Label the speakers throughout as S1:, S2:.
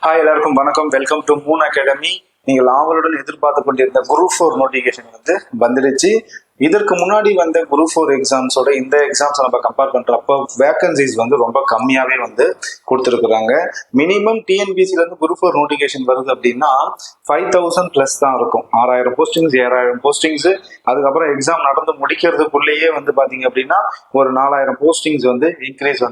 S1: Hi, எல்லாருக்கும் வணக்கம். Welcome to Moon academy. நீங்கள் ஆவலுடன் எதிர்பார்த்து கொண்டிருந்த குரூப் 4 நோட்டிஃபிகேஷன் வந்துடுச்சு. இதற்கு முன்னாடி வந்த குரூப் 4 எக்ஸாம்ஸோட இந்த எக்ஸாம்ஸ் நம்ம கம்பேர் பண்றப்போ வேகன்சிஸ் ரொம்ப கம்மியாவே கொடுத்துருக்குறாங்க. மினிமம் டிஎன்பிசில இருந்து குரூப் 4 நோட்டிஃபிகேஷன் வருது அப்படின்னா 5000 பிளஸ் தான் இருக்கும். 6000 போஸ்டிங்ஸ், 7000 போஸ்டிங்ஸ். அதுக்கப்புறம் எக்ஸாம் நடந்து முடிக்கிறதுக்குள்ளேயே பாத்தீங்க அப்படின்னா ஒரு 4000 போஸ்டிங்ஸ் இன்க்ரீஸ்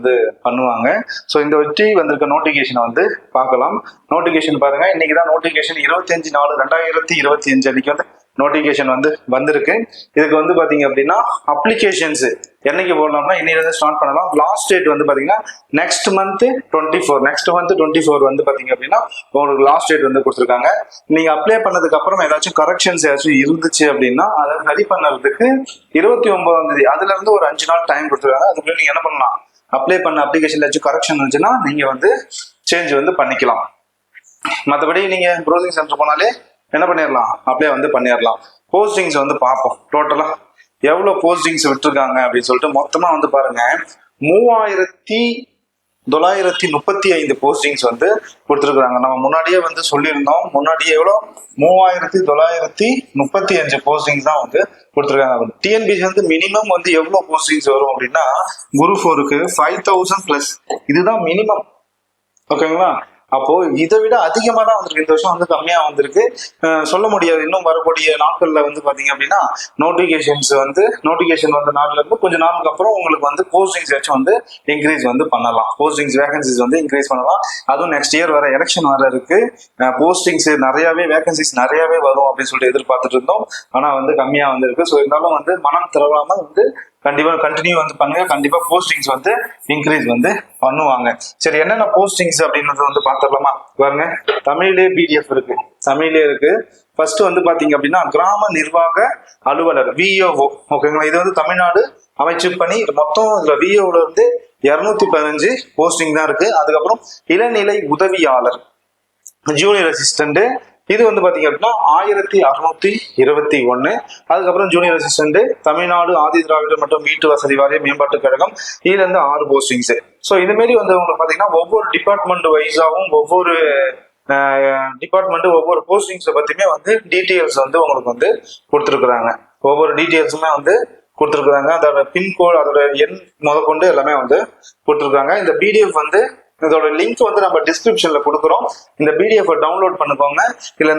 S1: பண்ணுவாங்க. ஸோ இந்த வச்சு வந்திருக்க நோட்டிஃபிகேஷனை பார்க்கலாம். நோட்டிஃபிகேஷன் பாருங்க. இன்னைக்கு தான் நோட்டிஃபிகேஷன் 25/4/2025 அன்னைக்கு நோட்டிஃபிகேஷன் வந்திருக்கு. இதுக்கு பாத்தீங்க அப்படின்னா அப்ளிகேஷன்ஸ் என்னைக்கு போடலாம்னா இன்னைக்கு ஸ்டார்ட் பண்ணலாம். லாஸ்ட் டேட் பாத்தீங்கன்னா நெக்ஸ்ட் மந்த் 24 பாத்தீங்க அப்படின்னா உங்களுக்கு லாஸ்ட் டேட் கொடுத்துருக்காங்க. நீங்க அப்ளை பண்ணதுக்கு அப்புறம் ஏதாச்சும் கரெக்ஷன்ஸ் ஏதாச்சும் இருந்துச்சு அப்படின்னா அதை சரி பண்ணறதுக்கு 29ஆம் தேதி அதுல இருந்து ஒரு 5 நாள் டைம் கொடுத்துருக்காங்க. அதுக்குள்ள நீங்க என்ன பண்ணலாம், அப்ளை பண்ண அப்ளிகேஷன்ல ஏதாச்சும் கரெக்ஷன் இருந்துச்சுன்னா நீங்க சேஞ்ச் பண்ணிக்கலாம். மற்றபடி நீங்க ப்ரௌசிங் சென்டர் போனாலே என்ன பண்ணிடலாம், அப்ளை பண்ணிடலாம். போஸ்டிங்ஸ் பார்ப்போம். டோட்டலா எவ்வளவு போஸ்டிங்ஸ் விட்டுருக்காங்க அப்படின்னு சொல்லிட்டு மொத்தமா பாருங்க 3935 போஸ்டிங்ஸ் கொடுத்துருக்காங்க. நம்ம முன்னாடியே சொல்லியிருந்தோம். முன்னாடியே எவ்வளோ 3935 போஸ்டிங்ஸ் தான் கொடுத்துருக்காங்க. டிஎன்பிசி மினிமம் எவ்வளவு போஸ்டிங்ஸ் வரும் அப்படின்னா குரூப் 4க்கு 5000 பிளஸ். இதுதான் மினிமம். ஓகேங்களா? அப்போ இதை விட அதிகமா தான் வந்திருக்கு. இந்த வருஷம் கம்மியா வந்திருக்கு சொல்ல முடியாது. இன்னும் வரக்கூடிய நாட்கள்ல பாத்தீங்க அப்படின்னா நோட்டிபிகேஷன் வந்த நாள்ல இருந்து கொஞ்ச நாளுக்கு அப்புறம் உங்களுக்கு போஸ்டிங்ஸ் ஏதாச்சும் இன்க்ரீஸ் பண்ணலாம். போஸ்டிங்ஸ் வேகன்சிஸ் இன்க்ரீஸ் பண்ணலாம். அதுவும் நெக்ஸ்ட் இயர் வர எலெக்ஷன் வர இருக்கு. போஸ்டிங்ஸ் நிறையவே வேகன்சிஸ் நிறையவே வரும் அப்படின்னு சொல்லிட்டு எதிர்பார்த்துட்டு இருந்தோம். ஆனா கம்மியா வந்திருக்கு. ஸோ இருந்தாலும் மனம் திறவாம கண்டிப்பா கண்டினியூ பண்ணுங்க. கண்டிப்பா போஸ்டிங்ஸ் இன்க்ரீஸ் பண்ணுவாங்க. சரி, என்னென்ன போஸ்டிங்ஸ் அப்படின்றது பாத்துடலாமா? பாருங்க, தமிழ்லயே பிடிஎஃப் இருக்கு, தமிழ்லயே இருக்கு. ஃபர்ஸ்ட் பாத்தீங்க அப்படின்னா கிராம நிர்வாக அலுவலர் விஓஓ. ஓகேங்களா? இது தமிழ்நாடு அமைச்சு பணி. மொத்தம் இதுல விஓல 215 போஸ்டிங் தான் இருக்கு. அதுக்கப்புறம் இளநிலை உதவியாளர் ஜூனியர் அசிஸ்டன்ட் இது பாத்தீங்க அப்படின்னா 1621. அதுக்கப்புறம் ஜூனியர் அசிஸ்டன்ட் தமிழ்நாடு ஆதி திராவிடர் மற்றும் வீட்டு வசதி வாரிய மேம்பாட்டு கழகம். இதுல 6 போஸ்டிங்ஸ். ஸோ இது மாதிரி உங்களுக்கு பாத்தீங்கன்னா ஒவ்வொரு டிபார்ட்மெண்ட் வைஸாவும் ஒவ்வொரு ஒவ்வொரு போஸ்டிங்ஸ் பத்தியுமே டீட்டெயில்ஸ் உங்களுக்கு கொடுத்துருக்குறாங்க. ஒவ்வொரு டீட்டெயில்ஸுமே கொடுத்துருக்குறாங்க. அதோட பின்கோடு, அதோட எண் முதற்கொண்டு எல்லாமே கொடுத்துருக்காங்க. இந்த பிடிஎஃப் இதோட லிங்க் நம்ம டிஸ்கிரிப்ஷன்ல கொடுக்குறோம். இந்த பிடிஎஃப் டவுன்லோட் பண்ணிக்கோங்க. இல்ல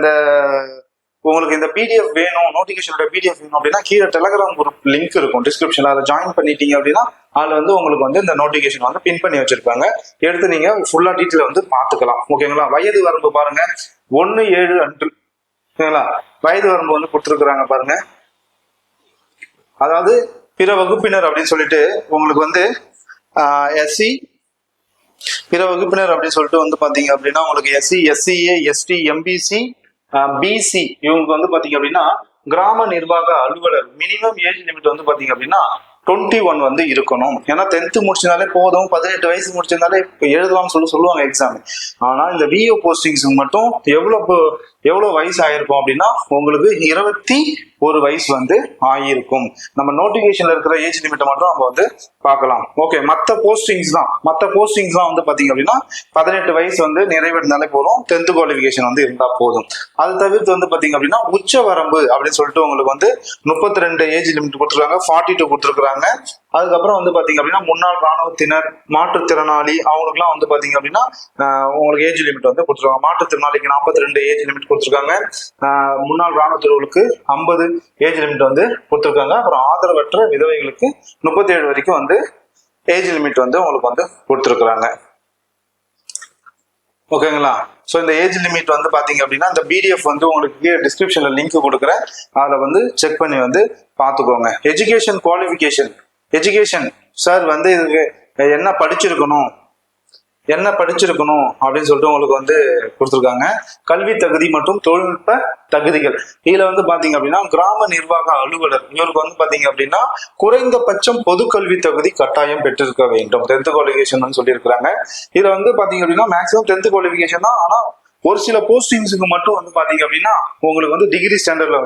S1: உங்களுக்கு இந்த பிடிஎஃப் வேணும், நோட்டிபிகேஷனோட பிடிஎஃப் வேணும் அப்படின்னா கீழே டெலகிராம் குரூப் லிங்க் இருக்கும் டிஸ்கிரிப்ஷன்ல. அதை ஜாயின் பண்ணிட்டீங்க அப்படின்னா அதுல உங்களுக்கு இந்த நோட்டிபிகேஷன் பின் பண்ணி வச்சிருப்பாங்க. எடுத்து நீங்க ஃபுல்லா டீட்டெயில் பாத்துக்கலாம். ஓகேங்களா? வயது வரம்பு பாருங்க 1-7 அன்று. ஓகேங்களா? வயது வரம்பு கொடுத்துருக்குறாங்க பாருங்க. அதாவது பிற வகுப்பினர் அப்படின்னு சொல்லிட்டு உங்களுக்கு எஸ்சி பிற வகுப்பினர் அப்படின்னு சொல்லிட்டு பாத்தீங்க அப்படின்னா உங்களுக்கு SC, SCA, ST, MBC, BC இவங்க பாத்தீங்க அப்படின்னா கிராம நிர்வாக அலுவலர் மினிமம் ஏஜ் லிமிட் பாத்தீங்க அப்படின்னா 21 இருக்கணும். ஏன்னா 10th முடிச்சிருந்தாலே போதும், 18 வயசு முடிச்சிருந்தாலே இப்ப எழுதலாம்னு சொல்லுவாங்க எக்ஸாம். ஆனா இந்த விஓ போஸ்டிங்ஸ் மட்டும் எவ்வளவு வயசு ஆயிருக்கும் அப்படின்னா உங்களுக்கு 21 வயசு ஆயிருக்கும். நம்ம நோட்டிபிகேஷன்ல இருக்கிற ஏஜ் லிமிட்டை மட்டும் நம்ம பார்க்கலாம். ஓகே, மற்ற போஸ்டிங்ஸ் தான் பாத்தீங்க அப்படின்னா 18 வயசு நிறைவேறினாலே போதும், 10th குவாலிஃபிகேஷன் இருந்தா போதும். அது தவிர்த்து பாத்தீங்க அப்படின்னா உச்ச வரம்பு அப்படின்னு சொல்லிட்டு உங்களுக்கு 32 ஏஜ் லிமிட் கொடுத்துருக்காங்க, 42 கொடுத்துருக்காங்க. அதுக்கப்புறம் பாத்தீங்க அப்படின்னா முன்னாள் ராணுவத்தினர், மாற்றுத்திறனாளி அவங்களுக்கு எல்லாம் பாத்தீங்க அப்படின்னா உங்களுக்கு ஏஜ் லிமிட் கொடுத்துருக்காங்க. மாற்றுத்திறனாளிக்கு 42 ஏஜ் லிமிட் கொடுத்துருக்காங்க. முன்னாள் ராணுவத்தினர்களுக்கு 50 ஏஜ் லிமிட் கொடுத்துருக்காங்க. அப்புறம் ஆதரவற்ற விதவைகளுக்கு 37 வரைக்கும் ஏஜ் லிமிட் உங்களுக்கு கொடுத்துருக்காங்க. ஓகேங்களா? ஸோ இந்த ஏஜ் லிமிட் பாத்தீங்க அப்படின்னா இந்த பிடிஎஃப் உங்களுக்கு டிஸ்கிரிப்ஷன்ல லிங்க் கொடுக்குறேன். அதுல செக் பண்ணி பாத்துக்கோங்க. எஜுகேஷன் குவாலிஃபிகேஷன், எஜுகேஷன் சார் இதுக்கு என்ன படிச்சிருக்கணும் அப்படின்னு சொல்லிட்டு உங்களுக்கு கொடுத்துருக்காங்க. கல்வி தகுதி மற்றும் தொழில்நுட்ப தகுதிகள். இதுல பாத்தீங்க அப்படின்னா கிராம நிர்வாக அலுவலர் இவருக்கு பாத்தீங்க அப்படின்னா குறைந்தபட்சம் பொது கல்வி தகுதி கட்டாயம் பெற்றிருக்க வேண்டும். 10th குவாலிஃபிகேஷன் சொல்லியிருக்கிறாங்க. இதுல பாத்தீங்க அப்படின்னா மேக்சிமம் 10th குவாலிஃபிகேஷன் தான். ஆனா ஒரு சில போஸ்டிங்ஸுக்கு மட்டும் பாத்தீங்க அப்படின்னா உங்களுக்கு டிகிரி ஸ்டாண்டர்ட்ல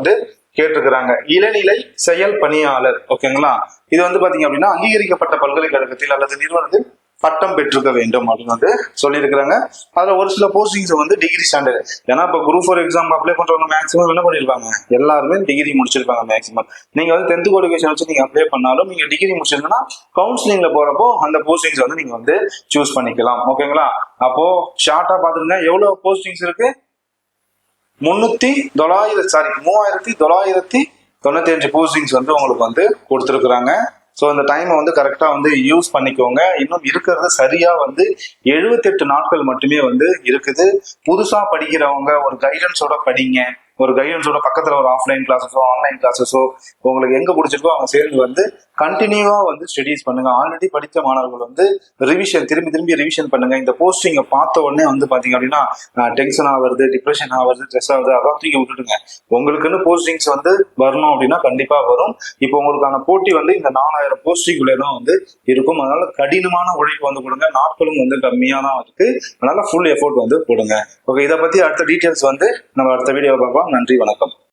S1: கேட்டிருக்கிறாங்க. இளநிலை செயல் பணியாளர். ஓகேங்களா? இது பாத்தீங்க அப்படின்னா அங்கீகரிக்கப்பட்ட பல்கலைக்கழகத்தில் அல்லது நிறுவனத்தில் பட்டம் பெற்றிருக்க வேண்டும் அப்படின்னு வந்து சொல்லியிருக்கிறாங்க. அதுல ஒரு சில போஸ்டிங்ஸ் வந்து டிகிரி ஸ்டாண்டர்ட். ஏன்னா இப்போ குரூப் 4 எக்ஸாம் அப்ளை பண்றவங்க மேக்ஸிமம் என்ன பண்ணிருப்பாங்க, எல்லாருமே டிகிரி முடிச்சிருப்பாங்க மேக்ஸிமம். நீங்க வந்து 10th குவாலிஃபிகேஷன் வச்சு நீங்க அப்ளை பண்ணாலும் நீங்க டிகிரி முடிச்சிருந்தீங்கன்னா கவுன்சிலிங்ல போறப்போ அந்த போஸ்டிங்ஸ் வந்து நீங்க வந்து சூஸ் பண்ணிக்கலாம். ஓகேங்களா? அப்போ ஷார்ட்டா பாத்துருங்க, எவ்வளவு போஸ்டிங்ஸ் இருக்கு? 3995 போஸ்டிங்ஸ் வந்து உங்களுக்கு வந்து கொடுத்துருக்குறாங்க. ஸோ இந்த டைமை வந்து கரெக்டாக வந்து யூஸ் பண்ணிக்கோங்க. இன்னும் இருக்கிறது சரியா வந்து 78 நாட்கள் மட்டுமே வந்து இருக்குது. புதுசா படிக்கிறவங்க ஒரு கைடன்ஸோட படிங்க. ஒரு கைடன்ஸோட பக்கத்துல ஒரு ஆஃப்லைன் கிளாஸஸோ ஆன்லைன் கிளாஸஸோ உங்களுக்கு எங்க பிடிச்சிருக்கோ அவங்க சேர்ந்து வந்து கண்டினியூவா வந்து ஸ்டடீஸ் பண்ணுங்க. ஆல்ரெடி படித்த மாணவர்கள் வந்து திரும்பி ரிவிஷன் பண்ணுங்க. இந்த போஸ்டிங்கை பார்த்த உடனே வந்து பாத்தீங்க அப்படின்னா டென்ஷன் ஆகுறது, டிப்ரெஷன் ஆகுறது, ஸ்ட்ரெஸ் ஆகுது, அதான் தூக்கி விட்டுடுங்க. உங்களுக்குன்னு போஸ்டிங்ஸ் வந்து வரணும் அப்படின்னா கண்டிப்பா வரும். இப்போ உங்களுக்கான போட்டி வந்து இந்த 4000 போஸ்டிங்குள்ளே தான் வந்து இருக்கும். அதனால கடினமான உழைப்பு வந்து கொடுங்க. நாட்களும் வந்து கம்மியா தான் இருக்கு. அதனால ஃபுல் எஃபோர்ட் வந்து போடுங்க. ஓகே, இதை பத்தி அடுத்த டீட்டெயில்ஸ் வந்து நம்ம அடுத்த வீடியோ பார்க்கலாம். நன்றி, வணக்கம்.